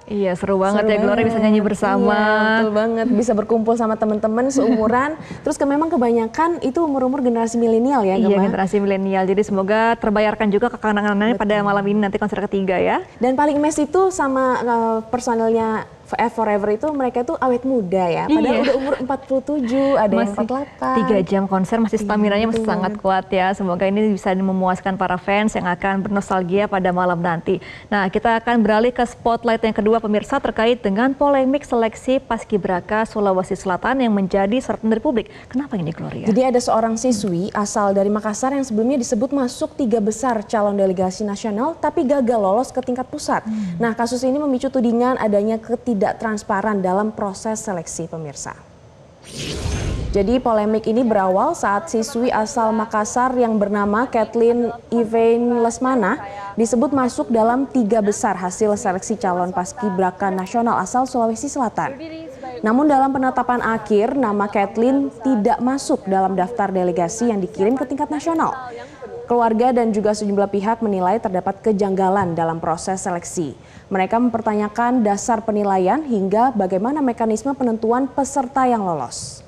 Iya, seru banget Seru ya Gloria bisa nyanyi banget. bersama. Iya, betul banget. Bisa berkumpul sama teman-teman seumuran. Terus memang kebanyakan itu umur-umur generasi milenial ya, Iya, Gemma? generasi milenial. Jadi semoga terbayarkan juga ke kangen-kangenannya pada malam ini nanti konser ketiga ya. Dan paling mes itu sama personelnya Forever itu mereka tuh awet muda ya. Padahal Iya. udah umur 47, ada yang Masih 48. 3 jam konser masih staminanya masih betul sangat banget. kuat ya. Semoga ini bisa memuaskan para fans yang akan bernostalgia pada malam nanti. Nah, kita akan beralih ke spotlight yang kedua pemirsa terkait dengan polemik seleksi Paskibraka Sulawesi Selatan yang menjadi sorotan dari publik. Kenapa ini Gloria? Jadi ada seorang siswi asal dari Makassar yang sebelumnya disebut masuk 3 besar calon delegasi nasional tapi gagal lolos ke tingkat pusat. Nah, kasus ini memicu tudingan adanya ketidaktransparan dalam proses seleksi pemirsa. Jadi polemik ini berawal saat siswi asal Makassar yang bernama Kathleen Yvain Lesmana disebut masuk dalam 3 besar hasil seleksi calon paskibraka nasional asal Sulawesi Selatan. Namun dalam penetapan akhir, nama Kathleen tidak masuk dalam daftar delegasi yang dikirim ke tingkat nasional. Keluarga dan juga sejumlah pihak menilai terdapat kejanggalan dalam proses seleksi. Mereka mempertanyakan dasar penilaian hingga bagaimana mekanisme penentuan peserta yang lolos.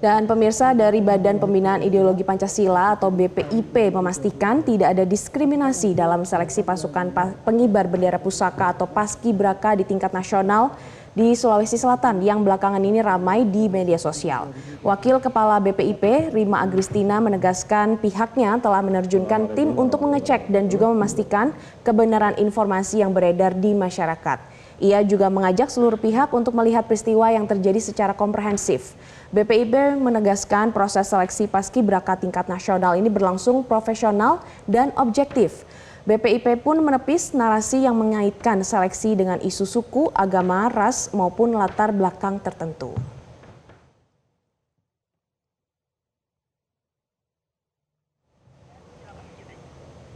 Dan pemirsa, dari Badan Pembinaan Ideologi Pancasila atau BPIP memastikan tidak ada diskriminasi dalam seleksi pasukan pengibar bendera pusaka atau paskibraka di tingkat nasional di Sulawesi Selatan yang belakangan ini ramai di media sosial. Wakil Kepala BPIP, Rima Agristina, menegaskan pihaknya telah menerjunkan tim untuk mengecek dan juga memastikan kebenaran informasi yang beredar di masyarakat. Ia juga mengajak seluruh pihak untuk melihat peristiwa yang terjadi secara komprehensif. BPIP menegaskan proses seleksi paskibraka tingkat nasional ini berlangsung profesional dan objektif. BPIP pun menepis narasi yang mengaitkan seleksi dengan isu suku, agama, ras, maupun latar belakang tertentu.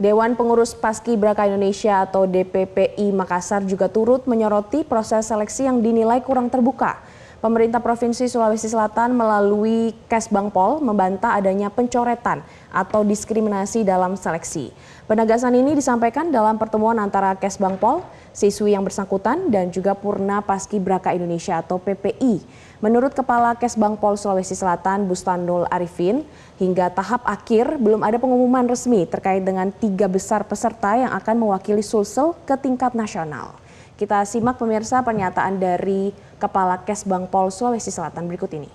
Dewan Pengurus Paskibraka Indonesia atau DPPI Makassar juga turut menyoroti proses seleksi yang dinilai kurang terbuka. Pemerintah Provinsi Sulawesi Selatan melalui Kesbangpol membantah adanya pencoretan atau diskriminasi dalam seleksi. Penegasan ini disampaikan dalam pertemuan antara Kesbangpol, siswi yang bersangkutan, dan juga Purna Paskibraka Indonesia atau PPI. Menurut Kepala Kesbangpol Sulawesi Selatan, Bustanul Arifin, hingga tahap akhir belum ada pengumuman resmi terkait dengan 3 besar peserta yang akan mewakili Sulsel ke tingkat nasional. Kita simak pemirsa pernyataan dari Kepala Kesbangpol Sulawesi Selatan berikut ini.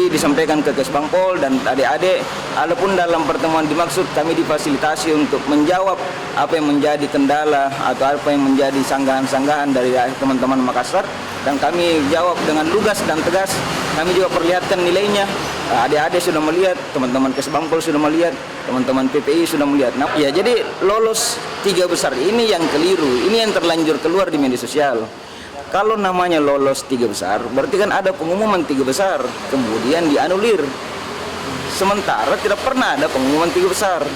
Disampaikan ke Kesbangpol dan adik-adik, walaupun dalam pertemuan dimaksud kami difasilitasi untuk menjawab apa yang menjadi kendala atau apa yang menjadi sanggahan-sanggahan dari teman-teman Makassar, dan kami jawab dengan lugas dan tegas. Kami juga perlihatkan nilainya. Adik-adik sudah melihat, teman-teman Kesbangpol sudah melihat, teman-teman PPI sudah melihat. Nah, ya jadi lolos 3 besar ini yang keliru, ini yang terlanjur keluar di media sosial. Kalau namanya lolos 3 besar, berarti kan ada pengumuman 3 besar, kemudian dianulir. Sementara tidak pernah ada pengumuman 3 besar.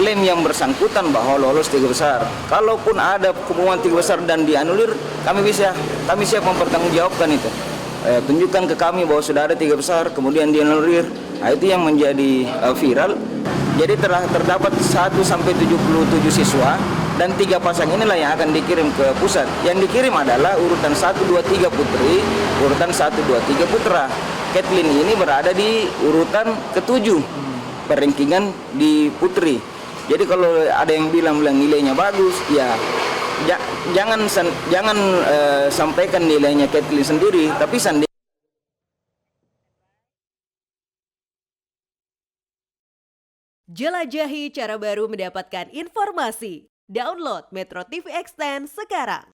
Klaim yang bersangkutan bahwa lolos 3 besar. Kalaupun ada pengumuman 3 besar dan dianulir, kami siap mempertanggungjawabkan itu. Tunjukkan ke kami bahwa sudah ada 3 besar, kemudian dianulir. Nah, itu yang menjadi viral. Jadi terdapat 1 sampai 77 siswa. Dan 3 pasang inilah yang akan dikirim ke pusat. Yang dikirim adalah urutan 1, 2, 3 putri, urutan 1, 2, 3 putra. Kathleen ini berada di urutan ke-7 perengkingan di putri. Jadi kalau ada yang bilang nilainya bagus, ya jangan sampaikan nilainya Kathleen sendiri, tapi jelajahi cara baru mendapatkan informasi. Download Metro TV Extend sekarang.